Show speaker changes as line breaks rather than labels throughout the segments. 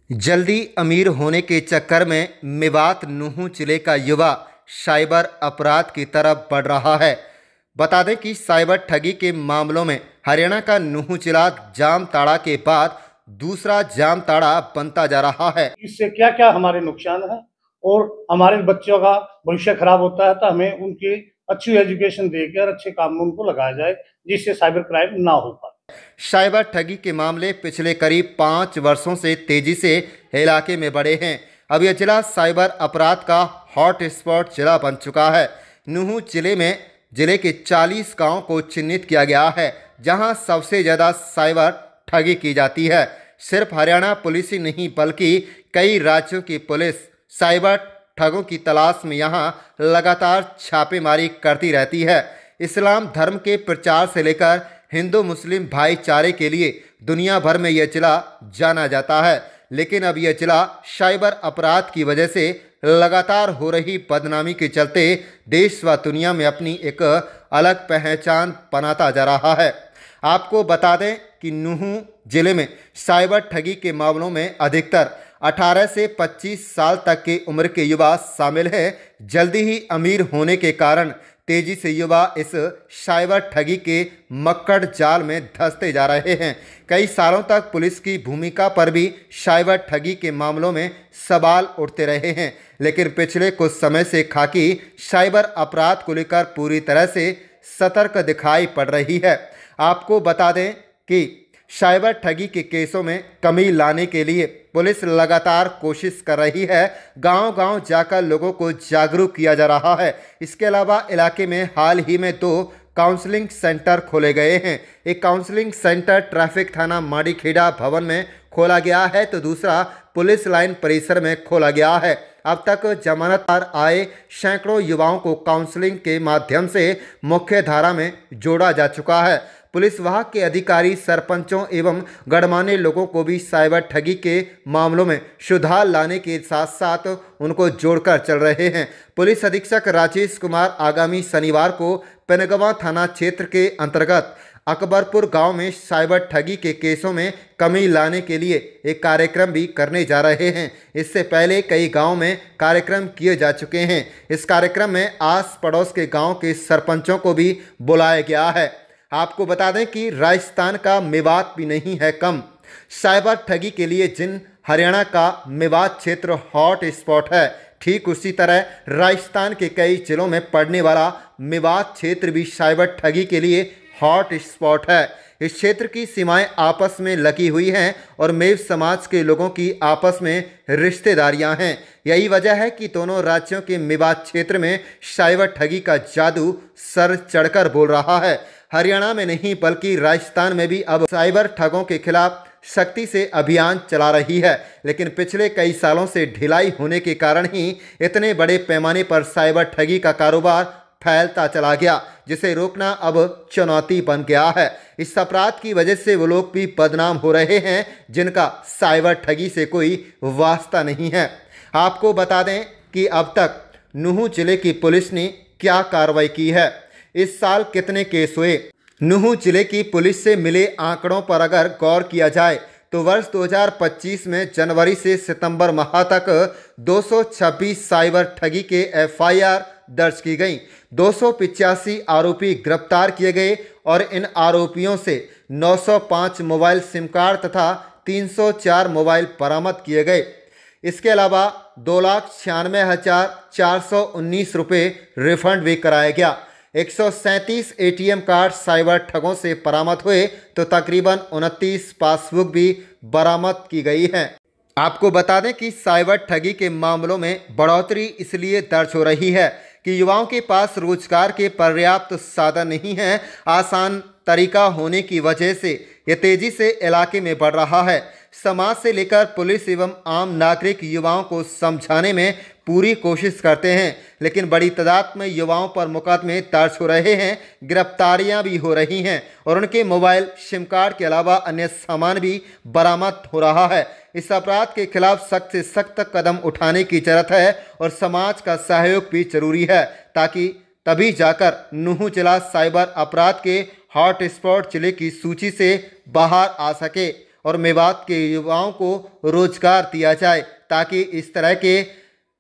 जल्दी अमीर होने के चक्कर में मेवात नुहू जिले का युवा साइबर अपराध की तरफ बढ़ रहा है। बता दें कि साइबर ठगी के मामलों में हरियाणा का नुहू जिला जामताड़ा के बाद दूसरा जामताड़ा बनता जा रहा है।
इससे क्या क्या हमारे नुकसान है और हमारे बच्चों का भविष्य खराब होता है, तो हमें उनकी अच्छी एजुकेशन देकर अच्छे काम में उनको लगाया जाए, जिससे साइबर क्राइम ना हो पाए।
साइबर ठगी के मामले पिछले करीब 5 वर्षों से तेजी से इलाके में बढ़े हैं। अब यह जिला साइबर अपराध का हॉट स्पॉट जिला बन चुका है। नुहू जिले में जिले के 40 गांवों को चिन्हित किया गया है, जहां सबसे ज़्यादा साइबर ठगी की जाती है। सिर्फ हरियाणा पुलिस ही नहीं बल्कि कई राज्यों की पुलिस साइबर ठगों की तलाश में यहां लगातार छापेमारी करती रहती है। इस्लाम धर्म के प्रचार से लेकर हिंदू मुस्लिम भाईचारे के लिए दुनिया भर में यह जिला जाना जाता है, लेकिन अब यह जिला साइबर अपराध की वजह से लगातार हो रही बदनामी के चलते देश व दुनिया में अपनी एक अलग पहचान बनाता जा रहा है। आपको बता दें कि नुहू जिले में साइबर ठगी के मामलों में अधिकतर 18 से 25 साल तक की उम्र के युवा शामिल हैं। जल्दी ही अमीर होने के कारण तेजी से युवा इस साइबर ठगी के मक्कड़ जाल में धंसते जा रहे हैं। कई सालों तक पुलिस की भूमिका पर भी साइबर ठगी के मामलों में सवाल उठते रहे हैं, लेकिन पिछले कुछ समय से खाकी साइबर अपराध को लेकर पूरी तरह से सतर्क दिखाई पड़ रही है। आपको बता दें कि साइबर ठगी के केसों में कमी लाने के लिए पुलिस लगातार कोशिश कर रही है। गांव-गांव जाकर लोगों को जागरूक किया जा रहा है। इसके अलावा इलाके में हाल ही में 2 काउंसलिंग सेंटर खोले गए हैं। एक काउंसलिंग सेंटर ट्रैफिक थाना माड़ीखेड़ा भवन में खोला गया है, तो दूसरा पुलिस लाइन परिसर में खोला गया है। अब तक जमानत पर आए सैकड़ों युवाओं को काउंसलिंग के माध्यम से मुख्य धारा में जोड़ा जा चुका है। पुलिस विभाग के अधिकारी सरपंचों एवं गणमान्य लोगों को भी साइबर ठगी के मामलों में सुधार लाने के साथ साथ उनको जोड़कर चल रहे हैं। पुलिस अधीक्षक राजेश कुमार आगामी शनिवार को पेनगवा थाना क्षेत्र के अंतर्गत अकबरपुर गांव में साइबर ठगी के केसों में कमी लाने के लिए एक कार्यक्रम भी करने जा रहे हैं। इससे पहले कई गांव में कार्यक्रम किए जा चुके हैं। इस कार्यक्रम में आस पड़ोस के गांव के सरपंचों को भी बुलाया गया है। आपको बता दें कि राजस्थान का मेवात भी नहीं है कम। साइबर ठगी के लिए जिन हरियाणा का मेवात क्षेत्र हॉट स्पॉट है, ठीक उसी तरह राजस्थान के कई जिलों में पड़ने वाला मेवात क्षेत्र भी साइबर ठगी के लिए हॉट स्पॉट है। इस क्षेत्र की सीमाएं आपस में लगी हुई हैं और मेव समाज के लोगों की आपस में रिश्तेदारियां हैं। यही वजह है कि दोनों राज्यों के मेवात क्षेत्र में साइबर ठगी का जादू सर चढ़कर बोल रहा है। हरियाणा में नहीं बल्कि राजस्थान में भी अब साइबर ठगों के खिलाफ सख्ती से अभियान चला रही है, लेकिन पिछले कई सालों से ढिलाई होने के कारण ही इतने बड़े पैमाने पर साइबर ठगी का कारोबार फैलता चला गया, जिसे रोकना अब चुनौती बन गया है। इस अपराध की वजह से वो लोग भी बदनाम हो रहे हैं जिनका साइबर ठगी से कोई वास्ता नहीं है। आपको बता दें कि अब तक नुहू जिले की पुलिस ने क्या कार्रवाई की है। इस साल कितने केस हुए? नुहू जिले की पुलिस से मिले आंकड़ों पर अगर गौर किया जाए तो वर्ष 2025 में जनवरी से सितंबर माह तक 226 साइबर ठगी के एफआईआर दर्ज की गई। 285 आरोपी गिरफ्तार किए गए और इन आरोपियों से 905 मोबाइल सिम कार्ड तथा 304 मोबाइल बरामद किए गए। इसके अलावा 2,96,419 रुपये रिफंड भी कराया गया। 137 एटीएम कार्ड साइबर ठगों से बरामद हुए, तो तकरीबन 29 पासबुक भी बरामद की गई है। आपको बता दें कि साइबर ठगी के मामलों में बढ़ोतरी इसलिए दर्ज हो रही है कि युवाओं के पास रोजगार के पर्याप्त साधन नहीं हैं। आसान तरीका होने की वजह से यह तेजी से इलाके में बढ़ रहा है। समाज से लेकर पुलिस एवं आम नागरिक युवाओं को समझाने में पूरी कोशिश करते हैं, लेकिन बड़ी तादाद में युवाओं पर मुकदमे दर्ज हो रहे हैं, गिरफ्तारियां भी हो रही हैं और उनके मोबाइल सिम कार्ड के अलावा अन्य सामान भी बरामद हो रहा है। इस अपराध के खिलाफ सख्त से सख्त कदम उठाने की जरूरत है और समाज का सहयोग भी जरूरी है, ताकि तभी जाकर नुहू जिला साइबर अपराध के हॉट स्पॉट जिले की सूची से बाहर आ सके और मेवात के युवाओं को रोजगार दिया जाए ताकि इस तरह के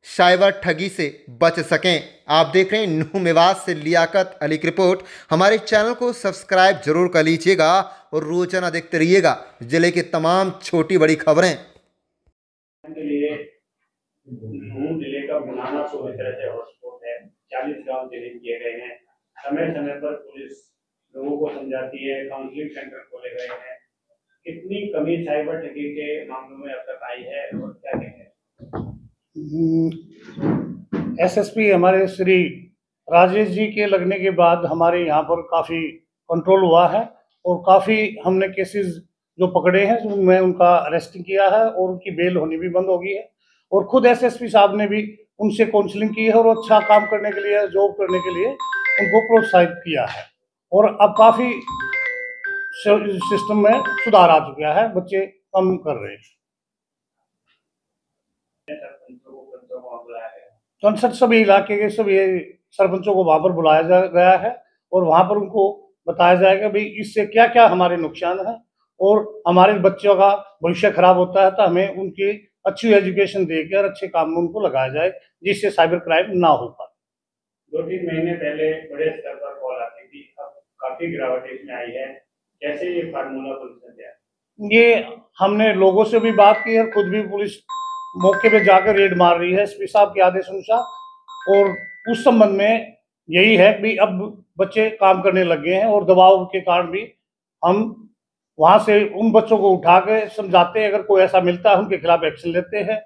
साइबर ठगी से बच सकें। आप देख रहे हैं न्यू मेवात से लियाकत अली की रिपोर्ट। हमारे चैनल को सब्सक्राइब जरूर कर लीजिएगा और रोजाना देखते रहिएगा जिले की तमाम छोटी बड़ी खबरें
के लिए नूह जिले का बुनाना पूरी तरह से हॉटस्पॉट है। 40 गांव डिलीट किए गए हैं। समय समय पर पुलिस लोगों को समझाती है, काउंसलिंग सेंटर खोले गए हैं। कितनी कमी साइबर ठगी के मामलों में अब तक आई है और क्या कहेंगे?
एसएसपी हमारे श्री राजेश जी के लगने के बाद हमारे यहाँ पर काफ़ी कंट्रोल हुआ है और काफ़ी हमने केसेस जो पकड़े हैं उनमें उनका अरेस्टिंग किया है और उनकी बेल होनी भी बंद हो गई है। और खुद एसएसपी साहब ने भी उनसे काउंसलिंग की है और अच्छा काम करने के लिए, जॉब करने के लिए उनको प्रोत्साहित किया है और अब काफ़ी सिस्टम में सुधार आ चुका है, बच्चे कम कर रहे हैं। कंसर्ट सभी इलाके के सभी सरपंचों को वहाँ पर बुलाया गया है और वहाँ पर उनको बताया जाएगा भाई इससे क्या क्या हमारे नुकसान है और हमारे बच्चों का भविष्य खराब होता है, तो हमें उनकी अच्छी एजुकेशन देकर अच्छे काम में उनको लगाया जाए जिससे साइबर क्राइम ना हो पाए।
2-3 महीने पहले बड़े स्तर पर कॉल आती थी, अब काफी गिरावट इसमें आई है। कैसे ये फार्मूला पुलिस ने?
ये हमने लोगों से भी बात की है, खुद भी पुलिस मौके पे जाकर रेड मार रही है एसपी साहब के आदेश अनुसार और उस संबंध में यही है कि अब बच्चे काम करने लग गए हैं और दबाव के कारण भी हम वहाँ से उन बच्चों को उठा के समझाते हैं, अगर कोई ऐसा मिलता है उनके खिलाफ एक्शन लेते हैं